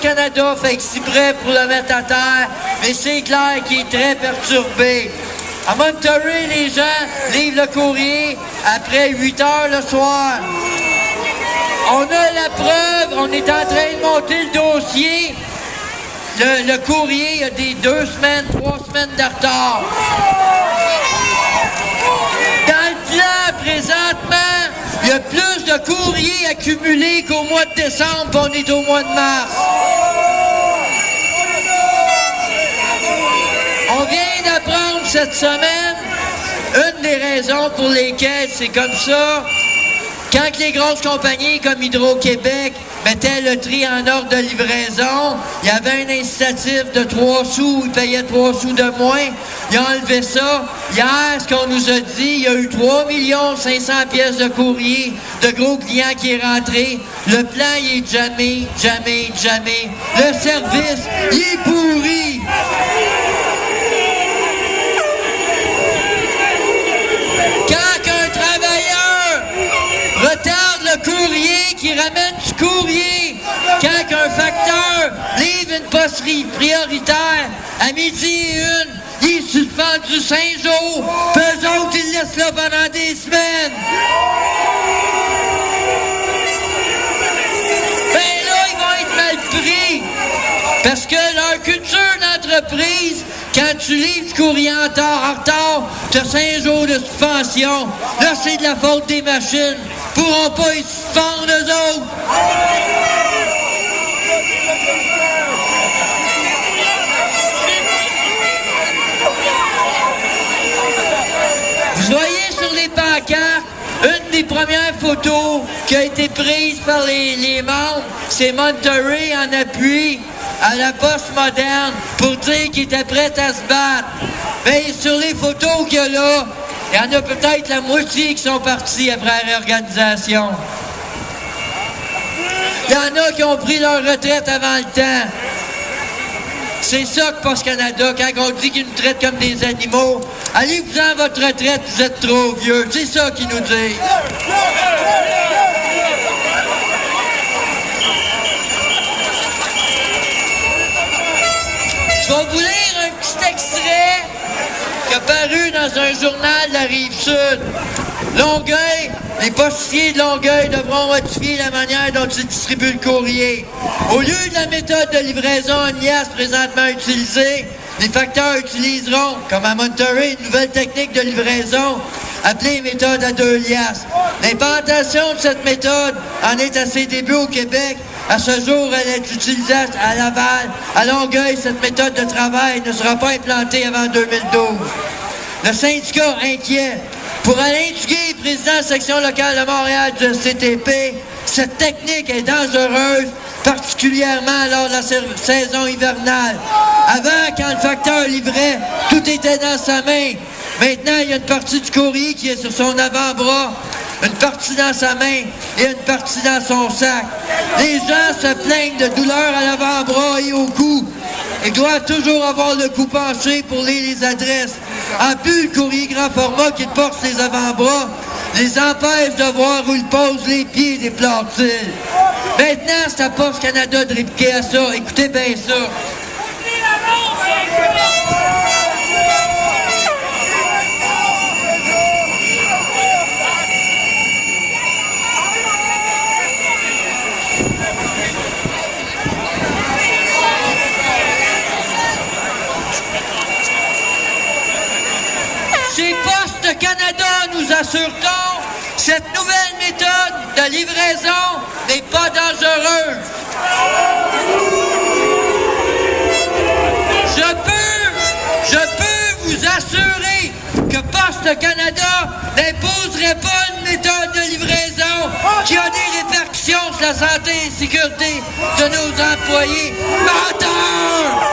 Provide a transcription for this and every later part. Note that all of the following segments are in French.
Poste Canada fait exprès pour le mettre à terre, mais c'est clair qu'il est très perturbé. À Monterey, les gens livrent le courrier après 8 heures le soir. On a la preuve, on est en train de monter le dossier. Le courrier, il y a des 2 semaines, 3 semaines de retard. Dans le plan, présentement, il y a plus de courriers accumulés qu'au mois de décembre, puis on est au mois de mars. On vient d'apprendre cette semaine, une des raisons pour lesquelles c'est comme ça, quand les grosses compagnies comme Hydro-Québec mettaient le tri en ordre de livraison, il y avait un incitatif de 3 sous, ils payaient 3 sous de moins. Ils ont enlevé ça. Hier, ce qu'on nous a dit, il y a eu 3 500 pièces de courrier de gros clients qui est rentré. Le plan, il est jamais. Le service, il est pourri. Quand un travailleur retarde le courrier, qui ramène du courrier, quand un facteur livre une posterie prioritaire à midi et 1, il est suspendu 5 jours, puis eux autres, ils le laissent là pendant des semaines. Ben là, ils vont être mal pris, parce que leur culture d'entreprise, quand tu livres du courrier en retard, tu as 5 jours de suspension. Là, c'est de la faute des machines. Ils pourront pas y suspendre, eux autres. Vous voyez sur les pancartes, une des premières photos qui a été prise par les membres, c'est Monterey en appui à la Poste moderne pour dire qu'il était prêt à se battre. Bien, sur les photos qu'il y a là, il y en a peut-être la moitié qui sont partis après la réorganisation. Il y en a qui ont pris leur retraite avant le temps. C'est ça que Poste Canada, quand on dit qu'ils nous traitent comme des animaux, allez-vous-en à votre retraite, vous êtes trop vieux. C'est ça qu'ils nous disent. Je vais vous lire un petit extrait qui a paru dans un journal de la Rive-Sud. Longueuil, les postiers de Longueuil devront modifier la manière dont ils distribuent le courrier. Au lieu de la méthode de livraison en liasse présentement utilisée, les facteurs utiliseront, comme à Monterey, une nouvelle technique de livraison appelée méthode à 2 liasses. L'implantation de cette méthode en est à ses débuts au Québec. À ce jour, elle est utilisée à Laval. À Longueuil, cette méthode de travail ne sera pas implantée avant 2012. Le syndicat inquiet. Pour Alain Duguay, président de la section locale de Montréal du CTP, cette technique est dangereuse, particulièrement lors de la saison hivernale. Avant, quand le facteur livrait, tout était dans sa main. Maintenant, il y a une partie du courrier qui est sur son avant-bras, une partie dans sa main et une partie dans son sac. Les gens se plaignent de douleurs à l'avant-bras et au cou. Ils doivent toujours avoir le cou penché pour lire les adresses. En plus, le courrier grand format qui porte ses avant-bras les empêche de voir où ils posent les pieds des plantiles. Maintenant, c'est à Poste Canada de répliquer à ça. Écoutez bien ça. Chez Poste Canada, nous assure-t-on, cette nouvelle méthode de livraison n'est pas dangereuse. Je peux vous assurer que Poste Canada n'imposerait pas une méthode de livraison qui a des répercussions sur la santé et la sécurité de nos employés. Menteurs!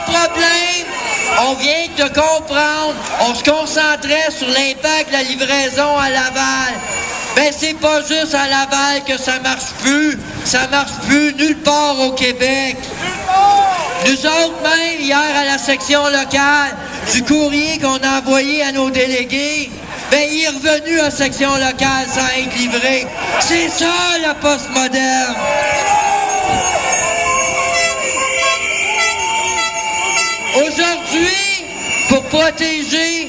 Problème, on vient de comprendre, on se concentrait sur l'impact de la livraison à Laval. Ben c'est pas juste à Laval que ça marche plus nulle part au Québec. Nous autres même, hier à la section locale, du courrier qu'on a envoyé à nos délégués, ben, il est revenu à section locale sans être livré. C'est ça, la poste moderne. Aujourd'hui, pour protéger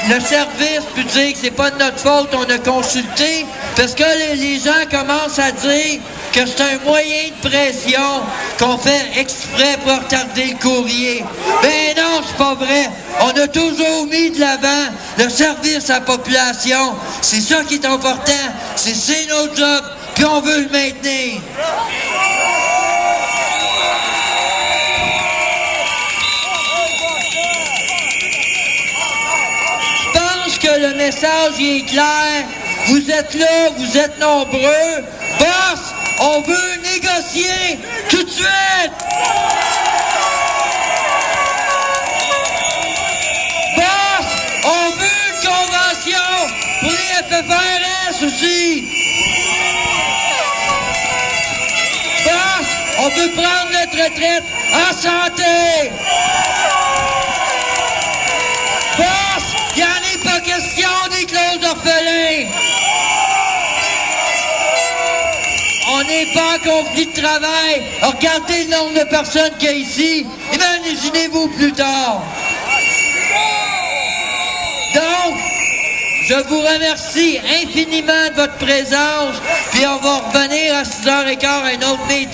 le service, puis dire que c'est pas de notre faute, on a consulté, parce que les gens commencent à dire que c'est un moyen de pression qu'on fait exprès pour retarder le courrier. Ben non, c'est pas vrai. On a toujours mis de l'avant le service à la population. C'est ça qui est important. C'est notre job, puis on veut le maintenir. Que le message il est clair. Vous êtes là, vous êtes nombreux. Boss, on veut négocier tout de suite. Boss, on veut une convention pour les FFRS aussi. Boss, on veut prendre notre retraite en santé. Boss, il n'y en est pas question des clauses d'orphelins. On n'est pas en conflit de travail. Regardez le nombre de personnes qu'il y a ici. Imaginez-vous plus tard. Donc, je vous remercie infiniment de votre présence. Puis on va revenir à 6h15 à un autre meeting.